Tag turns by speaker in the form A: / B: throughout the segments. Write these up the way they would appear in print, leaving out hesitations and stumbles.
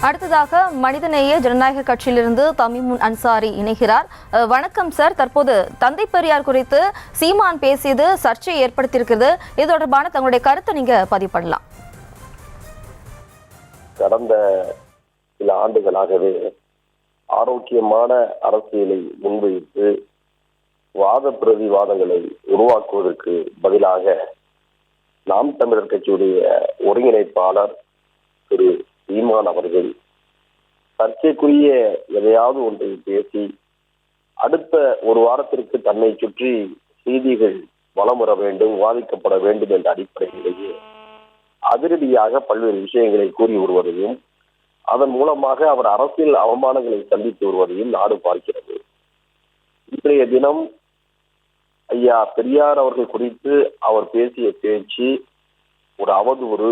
A: அடுத்ததாக மனிதநேய ஜனநாயக கட்சியிலிருந்து தமிமுன் அன்சாரி இணைகிறார். வணக்கம் சார். தற்போது தந்தை பெரியார் குறித்து சீமான் பேசியது சர்ச்சையை ஏற்படுத்தியிருக்கிறது. இது தொடர்பான தங்களுடைய கருத்தை நீங்க பதிவு பண்ணலாம்.
B: கடந்த சில ஆண்டுகளாகவே ஆரோக்கியமான அரசியலை முன்வைத்து வாத பிரதிவாதங்களை உருவாக்குவதற்கு பதிலாக நாம் தமிழர் கட்சியுடைய ஒருங்கிணைப்பாளர் திரு சீமான் அவர்கள் சர்ச்சைக்குரிய எதையாவது ஒன்றை பேசி அடுத்த ஒரு வாரத்திற்கு தன்னை சுற்றி செய்திகள் வளமுற வேண்டும், விவாதிக்கப்பட வேண்டும் என்ற அடிப்படையிலேயே அதிரடியாக பல்வேறு விஷயங்களை கூறி வருவதையும் அதன் மூலமாக அவர் அரசியல் அவமானங்களை சந்தித்து வருவதையும் நாடு பார்க்கிறது. இன்றைய தினம் ஐயா பெரியார் அவர்கள் குறித்து அவர் பேசிய பேச்சு ஒரு அவதூறு,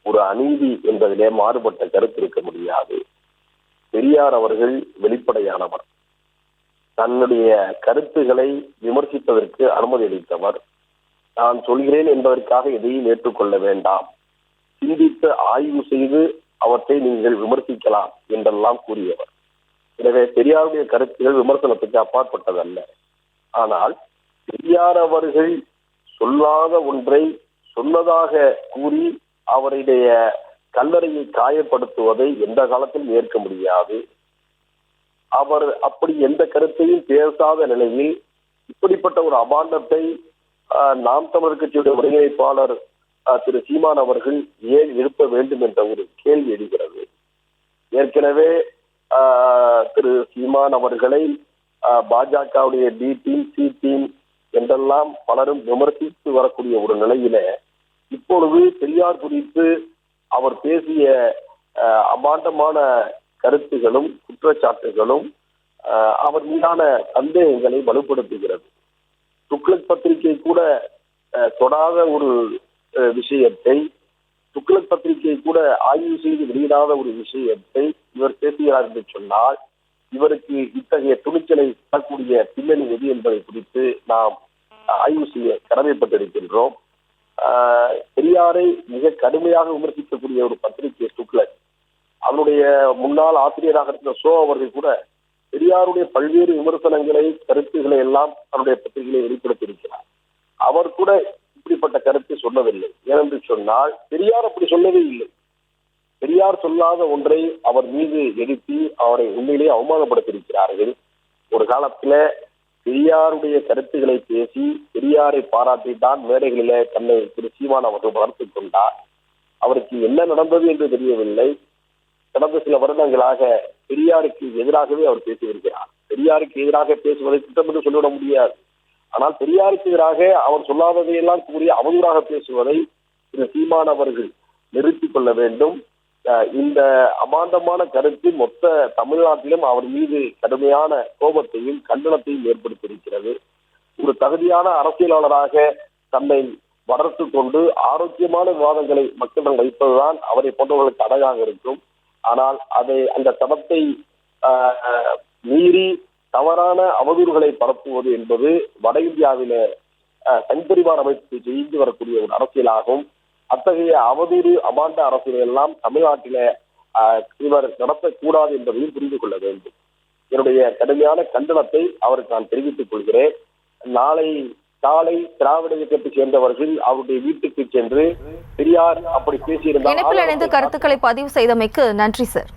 B: ஒரு அநீதி என்பதிலே மாறுபட்ட கருத்து இருக்க முடியாது. பெரியார் அவர்கள் வெளிப்படையானவர், தன்னுடைய கருத்துக்களை விமர்சிப்பதற்கு அனுமதி அளித்தவர். நான் சொல்கிறேன் என்பதற்காக எதையும் ஏற்றுக்கொள்ள வேண்டாம், சிந்தித்து ஆய்வு செய்து அவற்றை நீங்கள் விமர்சிக்கலாம் என்றெல்லாம் கூறியவர். எனவே பெரியாருடைய கருத்துகள் விமர்சனத்துக்கு அப்பாற்பட்டதல்ல. ஆனால் பெரியார் அவர்கள் சொல்லாத ஒன்றை சொன்னதாக கூறி அவருடைய கல்லறையை காயப்படுத்துவதை எந்த காலத்திலும் ஏற்க முடியாது. அவர் அப்படி எந்த கருத்தையும் பேசாத நிலையில் இப்படிப்பட்ட ஒரு அபாண்டத்தை நாம் தமிழர் கட்சியுடைய ஒருங்கிணைப்பாளர் திரு சீமான் அவர்கள் ஏன் எழுப்ப வேண்டும் என்ற ஒரு கேள்வி எழுகிறது. ஏற்கனவே திரு சீமான் அவர்களை பாஜகவுடைய பி டீம், சி டீம் என்றெல்லாம் பலரும் விமர்சித்து வரக்கூடிய ஒரு நிலையில இப்பொழுது பெரியார் குறித்து அவர் பேசிய அபாண்டமான கருத்துகளும் குற்றச்சாட்டுகளும் அவர் மீதான சந்தேகங்களை வலுப்படுத்துகிறது. துக்ளக் பத்திரிகை கூட தொடாத ஒரு விஷயத்தை, துக்ளக் பத்திரிகை கூட ஆய்வு செய்து வெளியிடாத ஒரு விஷயத்தை இவர் பேசுகிறார் என்று சொன்னால் இவருக்கு இத்தகைய துணிச்சலை தரக்கூடிய பின்னணி எது என்பதை குறித்து நாம் ஆய்வு செய்ய கடமைப்பட்டிருக்கின்றோம். பெரியாரை மிக கடுமையாக விமர்சிக்கக்கூடிய ஒரு பத்திரிகை துக்ளக், அதனுடைய முன்னாள் ஆசிரியராக இருந்த சோ அவர்கள் கூட பெரியாருடைய பல்வேறு விமர்சனங்களை, கருத்துக்களை எல்லாம் தன்னுடைய பத்திரிகைகளை வெளிப்படுத்தியிருக்கிறார். அவர் கூட இப்படிப்பட்ட கருத்தை சொல்லவில்லை. ஏனென்று சொன்னால் பெரியார் அப்படி சொல்லவே இல்லை. பெரியார் சொல்லாத ஒன்றை அவர் மீது எழுப்பி அவரை உண்மையிலேயே அவமானப்படுத்தியிருக்கிறார்கள். ஒரு காலத்துல பெரியாருடைய கருத்துக்களை பேசி பெரியாரை பாராட்டித்தான் மேடைகளில தன்னை திரு சீமான் அவர்கள் வளர்த்துக் கொண்டார். அவருக்கு என்ன நடந்தது என்று தெரியவில்லை. கடந்த சில வருடங்களாக பெரியாருக்கு எதிராகவே அவர் பேசி வருகிறார். பெரியாருக்கு எதிராக பேசுவதை திட்டம் என்று சொல்லிவிட முடியாது. ஆனால் பெரியாருக்கு எதிராக அவர் சொல்லாததையெல்லாம் கூறி அவதூறாக பேசுவதை திரு சீமான் அவர்கள் நிறுத்திக் கொள்ள வேண்டும். இந்த அபாண்டமான கருத்து மொத்த தமிழ்நாட்டிலும் அவர் மீது கடுமையான கோபத்தையும் கண்டனத்தையும் ஏற்படுத்தியிருக்கிறது. ஒரு தகுதியான அரசியலாளராக தன்னை வளர்த்து கொண்டு ஆரோக்கியமான விவாதங்களை மக்களிடம் வைப்பதுதான் அவரை போன்றவர்களுக்கு அழகாக இருக்கும். ஆனால் அந்த தடத்தை மீறி தவறான அவதூறுகளை பரப்புவது என்பது வட இந்தியாவில சங்பரிவார் அமைப்பு செய்து வரக்கூடிய ஒரு அரசியலாகும். அத்தகைய அவதூறு அபாண்ட அரசியலை எல்லாம் தமிழ்நாட்டில இவர் நடத்தக்கூடாது என்பதையும் புரிந்து கொள்ள வேண்டும். என்னுடைய கடுமையான கண்டனத்தை அவருக்கு நான் தெரிவித்துக் கொள்கிறேன். நாளை காலை திராவிட இயக்கத்தை சேர்ந்தவர்கள் அவருடைய வீட்டுக்கு சென்று பெரியார் அப்படி பேசியிருந்தால்
A: கருத்துக்களை பதிவு செய்தமைக்கு நன்றி சார்.